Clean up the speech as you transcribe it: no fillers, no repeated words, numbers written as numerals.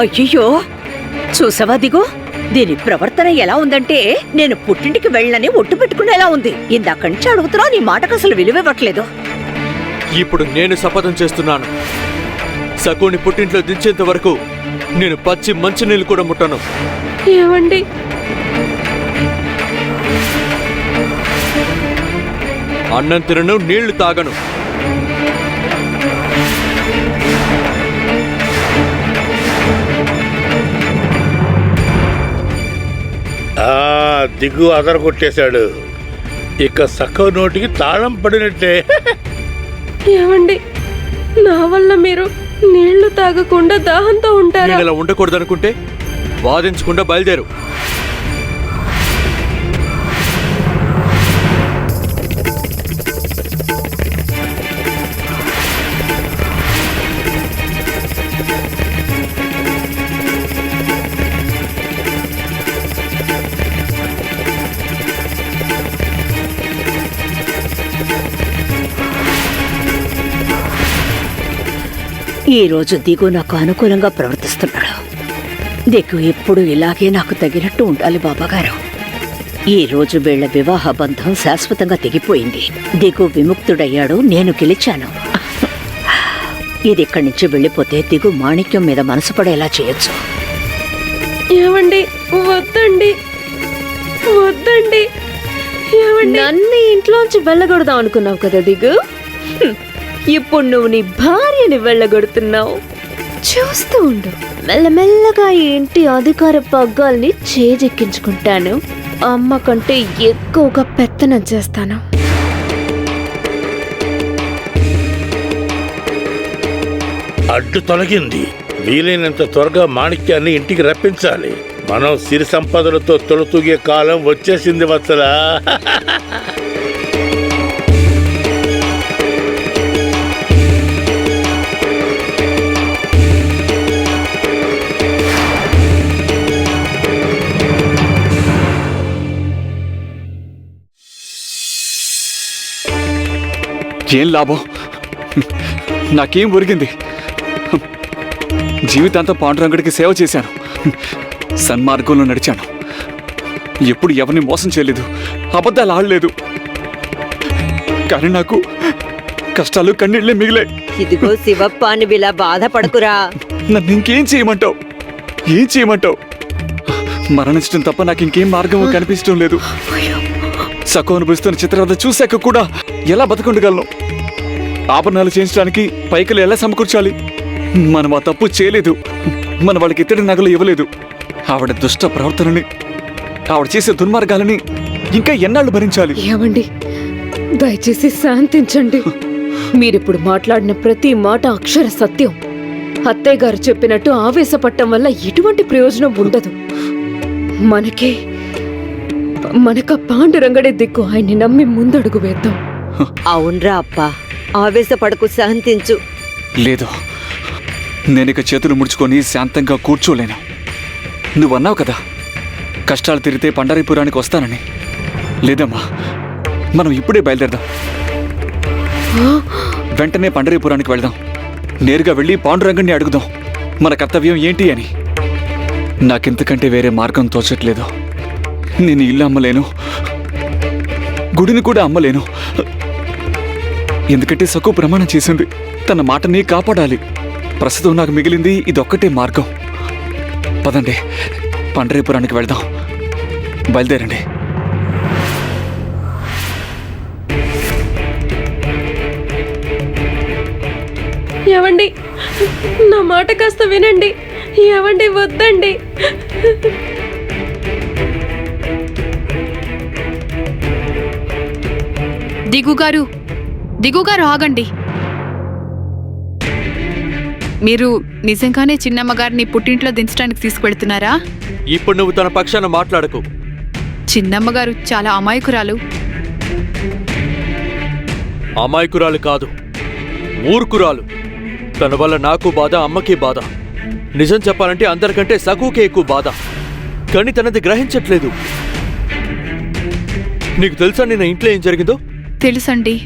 అయ్యో చూసావా దిగు, దీని ప్రవర్తన ఎలా ఉందంటే నేను పుట్టింటికి వెళ్ళని ఒట్టు పెట్టుకునేలా ఉంది. ఇందాక నుంచి అడుగుతున్నా, నీ మాటకు అసలు విలువివ్వట్లేదు. ఇప్పుడు నేను శపథం చేస్తున్నాను, సకుని పుట్టింట్లో దించేంత వరకు నేను పచ్చి మంచినీళ్ళు కూడా ముట్టను. ఏమండి, అన్నం తినను, నీళ్లు తాగను. దిగు అదరగొట్టేశాడు. ఇక సక్క నోటికి తాళం పడినట్టే. ఏమండి, నా వల్ల మీరు నీళ్లు తాగకుండా దాహంతో ఉంటారా? నేను ఇలా ఉండకూడదనుకుంటే వాదించకుండా బయలుదేరు. ఈ రోజు దిగు నాకు అనుకూలంగా ప్రవర్తిస్తున్నాడు. దిగు ఎప్పుడు ఇలాగే నాకు తగినట్టు ఉండాలి బాబాగారు. ఈ రోజు వీళ్ల వివాహ బంధం శాశ్వతంగా తెగిపోయింది. దిగు విముక్తుడయ్యాడు, నేను గెలిచాను. ఇది ఇక్కడి నుంచి వెళ్ళిపోతే దిగు మాణిక్యం మీద మనసు పడేలా చేయొచ్చు. ఏమండి, వద్దండి వద్దండి. ఏమండి, నన్ను ఇంట్లోంచి వెళ్ళగొడదాం అనుకున్నావు కదా దిగు. ఇప్పుడు నువ్వు నీ భార్యని వెళ్ళగొడుతున్నావు. చూస్తూ ఉండు, మెల్లమెల్లగా ఈ ఇంటి అధికార పగ్గాల్ని చేజెక్కించుకుంటాను. అమ్మ కంటే ఎక్కువగా పెత్తనం చేస్తాను. అడ్డు తొలగింది. వీలైనంత త్వరగా మాణిక్యాన్ని ఇంటికి రప్పించాలి. మనం సిరి సంపదలతో తొలతూగే కాలం వచ్చేసింది వత్సలా. ఏం లాభం? నాకేం ఒరిగింది? జీవితాంతం పాండురంగడికి సేవ చేశాను, సన్మార్గంలో నడిచాను. ఎప్పుడు ఎవరిని మోసం చేయలేదు, అబద్ధాలు ఆడలేదు. కానీ నాకు కష్టాలు కన్నీళ్లే మిగిలే. ఇదిగో శివప్ప, నువ్వు ఇలా బాధపడకురా. నన్ను ఇంకేం చేయమంటావు? ఏం చేయమంటావు? మరణించడం తప్ప నాకు ఇంకేం మార్గం కనిపించడం లేదు. సకు అనుభవిస్తున్న చిత్రవద చూశాక కూడా ఎలా బతకుండగలను? ఆభరణాలు చేయించడానికి పైకలు ఎలా సమకూర్చాలి? మనం ఆ తప్పు చేయలేదు. మన వాళ్ళకి ఇత్తడి నగలు ఇవ్వలేదు. ఆవిడ దుష్ట ప్రవర్తనని, ఆవిడ చేసే దుర్మార్గాలని ఇంకా ఎన్నాళ్ళు భరించాలి? ఏమండి, దయచేసి శాంతించండి. మీరిప్పుడు మాట్లాడిన ప్రతి మాట అక్షర సత్యం. అత్తయ్య గారు చెప్పినట్టు ఆవేశపడటం వల్ల ఎటువంటి ప్రయోజనం ఉండదు. మనక పాండురంగడే దిక్కు. ఆయన్ని నమ్మి ముందడుగు వేద్దాం. అవునరా అప్ప, ఆవేశపడకు, శాంతించు. లేదు, నేనిక చేతులు ముడుచుకొని శాంతంగా కూర్చోలేను. నువ్వన్నావు కదా కష్టాలు తీరితే పండరీపురానికి వస్తానని. లేదమ్మా, మనం ఇప్పుడే బయలుదేరదాం. వెంటనే పండరీపురానికి వెళ్దాం. నేరుగా వెళ్ళి పాండురంగడిని అడుగుదాం మన కర్తవ్యం ఏంటి అని. నాకింతకంటే వేరే మార్గం తోచట్లేదు. నేను ఇల్లు అమ్మలేను, గుడిని కూడా అమ్మలేను. ఎందుకంటే సకు ప్రమాణం చేసింది, తన మాటని కాపాడాలి. ప్రస్తుతం నాకు మిగిలింది ఇదొక్కటే మార్గం. పదండి, పండరీపురానికి వెళ్దాం. బయలుదేరండి. ఏవండి, నా మాట కాస్త వినండి. ఏవండి, వద్దండి. దిగుగారు ఆగండి. మీరు నిజంగానే చిన్నమ్మగారిని పుట్టింట్లో దించడానికి తీసుకువెళ్తున్నారా? ఇప్పుడు నువ్వు తన పక్షాన మాట్లాడకు. చిన్నమ్మగారు చాలా అమాయకురాలు. అమాయకురాలు కాదు, మూర్ఖురాలు. తన వల్ల నాకు బాధ, అమ్మకి బాధ. నిజం చెప్పాలంటే అందరికంటే సకుకే ఎక్కువ బాధ. కానీ తనది గ్రహించట్లేదు. నీకు తెలుసా నిన్న ఇంట్లో ఏం జరిగిందో? తెలుసండి.